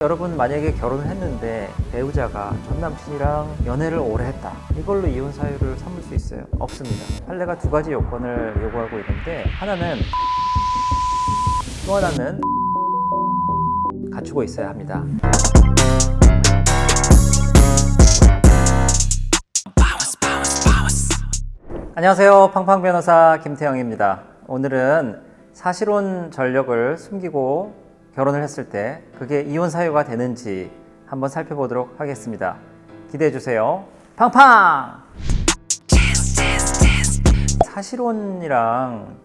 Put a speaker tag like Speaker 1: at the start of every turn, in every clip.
Speaker 1: 여러분 만약에 결혼을 했는데 배우자가 전 남친이랑 연애를 오래 했다, 이걸로 이혼 사유를 삼을 수 있어요? 없습니다. 판례가 두 가지 요건을 요구하고 있는데, 하나는, 또 하나는 갖추고 있어야 합니다. 안녕하세요, 팡팡 변호사 김태형입니다. 오늘은 사실혼 전력을 숨기고 결혼을 했을 때 그게 이혼 사유가 되는지 한번 살펴보도록 하겠습니다. 기대해 주세요. 팡팡! 사실혼이랑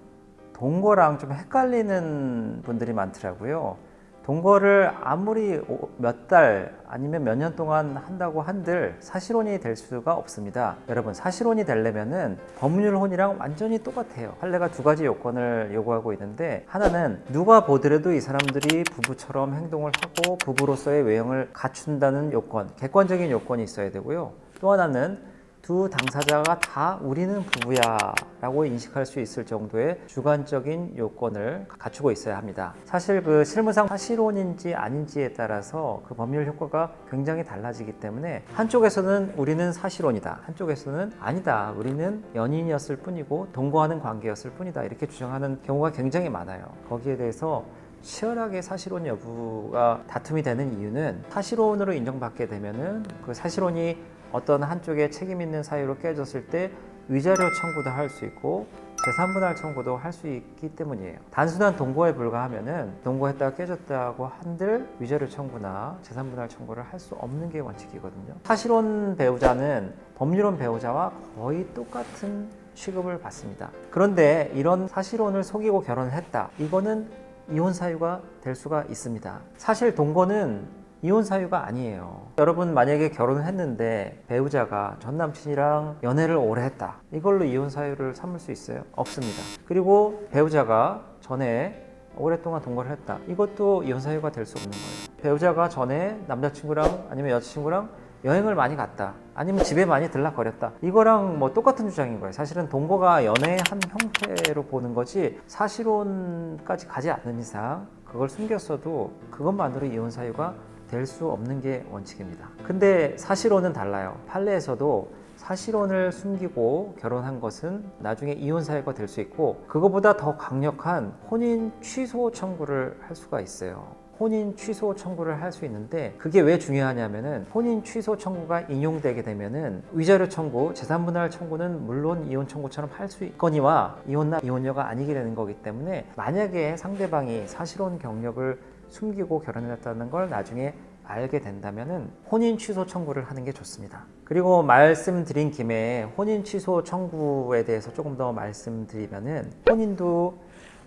Speaker 1: 동거랑 좀 헷갈리는 분들이 많더라고요. 동거를 아무리 몇 달 아니면 몇 년 동안 한다고 한들 사실혼이 될 수가 없습니다. 여러분, 사실혼이 되려면은 법률혼이랑 완전히 똑같아요. 판례가 두 가지 요건을 요구하고 있는데, 하나는 누가 보더라도 이 사람들이 부부처럼 행동을 하고 부부로서의 외형을 갖춘다는 요건, 객관적인 요건이 있어야 되고요. 또 하나는 두 당사자가 다 우리는 부부야 라고 인식할 수 있을 정도의 주관적인 요건을 갖추고 있어야 합니다. 사실 그 실무상 사실혼인지 아닌지에 따라서 그 법률 효과가 굉장히 달라지기 때문에, 한쪽에서는 우리는 사실혼이다, 한쪽에서는 아니다, 우리는 연인이었을 뿐이고 동거하는 관계였을 뿐이다, 이렇게 주장하는 경우가 굉장히 많아요. 거기에 대해서 치열하게 사실혼 여부가 다툼이 되는 이유는, 사실혼으로 인정받게 되면은 그 사실혼이 어떤 한쪽에 책임 있는 사유로 깨졌을 때 위자료 청구도 할 수 있고 재산분할 청구도 할 수 있기 때문이에요. 단순한 동거에 불과하면은 동거했다가 깨졌다고 한들 위자료 청구나 재산분할 청구를 할 수 없는 게 원칙이거든요. 사실혼 배우자는 법률혼 배우자와 거의 똑같은 취급을 받습니다. 그런데 이런 사실혼을 속이고 결혼을 했다, 이거는 이혼 사유가 될 수가 있습니다. 사실 동거는 이혼 사유가 아니에요. 여러분 만약에 결혼을 했는데 배우자가 전 남친이랑 연애를 오래 했다, 이걸로 이혼 사유를 삼을 수 있어요? 없습니다. 그리고 배우자가 전에 오랫동안 동거를 했다, 이것도 이혼 사유가 될 수 없는 거예요. 배우자가 전에 남자친구랑 아니면 여자친구랑 여행을 많이 갔다, 아니면 집에 많이 들락거렸다, 이거랑 뭐 똑같은 주장인 거예요. 사실은 동거가 연애의 한 형태로 보는 거지, 사실혼까지 가지 않는 이상 그걸 숨겼어도 그것만으로 이혼 사유가 될 수 없는 게 원칙입니다. 근데 사실혼은 달라요. 판례에서도 사실혼을 숨기고 결혼한 것은 나중에 이혼 사유가 될 수 있고, 그거보다 더 강력한 혼인 취소 청구를 할 수가 있어요. 혼인 취소 청구를 할 수 있는데, 그게 왜 중요하냐면은, 혼인 취소 청구가 인용되게 되면은 위자료 청구, 재산분할 청구는 물론 이혼 청구처럼 할 수 있거니와 이혼남 이혼녀가 아니게 되는 거기 때문에, 만약에 상대방이 사실혼 경력을 숨기고 결혼했다는 걸 나중에 알게 된다면은 혼인 취소 청구를 하는 게 좋습니다. 그리고 말씀드린 김에 혼인 취소 청구에 대해서 조금 더 말씀드리면은, 혼인도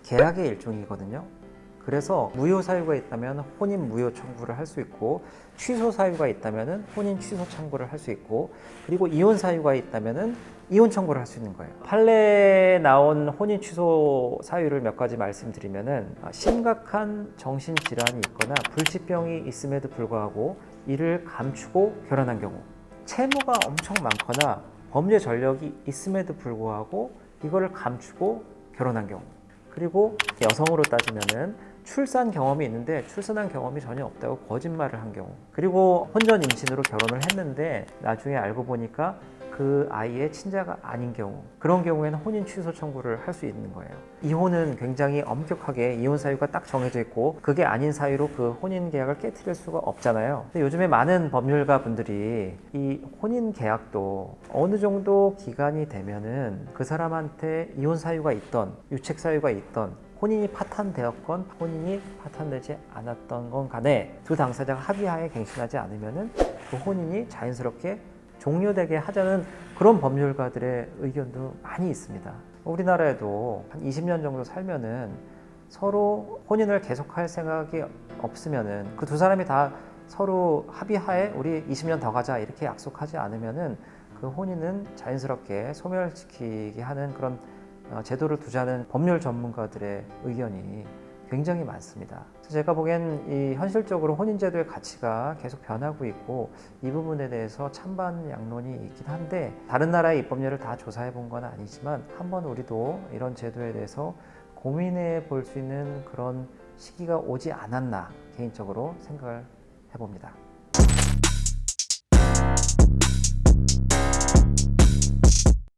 Speaker 1: 계약의 일종이거든요. 그래서 무효 사유가 있다면 혼인 무효 청구를 할 수 있고, 취소 사유가 있다면 혼인 취소 청구를 할 수 있고, 그리고 이혼 사유가 있다면 이혼 청구를 할 수 있는 거예요. 판례에 나온 혼인 취소 사유를 몇 가지 말씀드리면은, 심각한 정신질환이 있거나 불치병이 있음에도 불구하고 이를 감추고 결혼한 경우, 채무가 엄청 많거나 범죄 전력이 있음에도 불구하고 이거를 감추고 결혼한 경우, 그리고 여성으로 따지면은 출산 경험이 있는데 출산한 경험이 전혀 없다고 거짓말을 한 경우, 그리고 혼전 임신으로 결혼을 했는데 나중에 알고 보니까 그 아이의 친자가 아닌 경우, 그런 경우에는 혼인 취소 청구를 할 수 있는 거예요. 이혼은 굉장히 엄격하게 이혼 사유가 딱 정해져 있고, 그게 아닌 사유로 그 혼인 계약을 깨트릴 수가 없잖아요. 근데 요즘에 많은 법률가 분들이 이 혼인 계약도 어느 정도 기간이 되면은 그 사람한테 이혼 사유가 있던 유책 사유가 있던, 혼인이 파탄되었건 혼인이 파탄되지 않았던 건 간에 두 당사자가 합의하에 갱신하지 않으면은 그 혼인이 자연스럽게 종료되게 하자는 그런 법률가들의 의견도 많이 있습니다. 우리나라에도 한 20년 정도 살면은 서로 혼인을 계속할 생각이 없으면은, 그 두 사람이 다 서로 합의하에 우리 20년 더 가자 이렇게 약속하지 않으면은 그 혼인은 자연스럽게 소멸시키게 하는 그런 제도를 두자는 법률 전문가들의 의견이 굉장히 많습니다. 제가 보기엔 이 현실적으로 혼인제도의 가치가 계속 변하고 있고, 이 부분에 대해서 찬반 양론이 있긴 한데, 다른 나라의 입법례를 다 조사해 본 건 아니지만 한번 우리도 이런 제도에 대해서 고민해 볼 수 있는 그런 시기가 오지 않았나 개인적으로 생각을 해봅니다.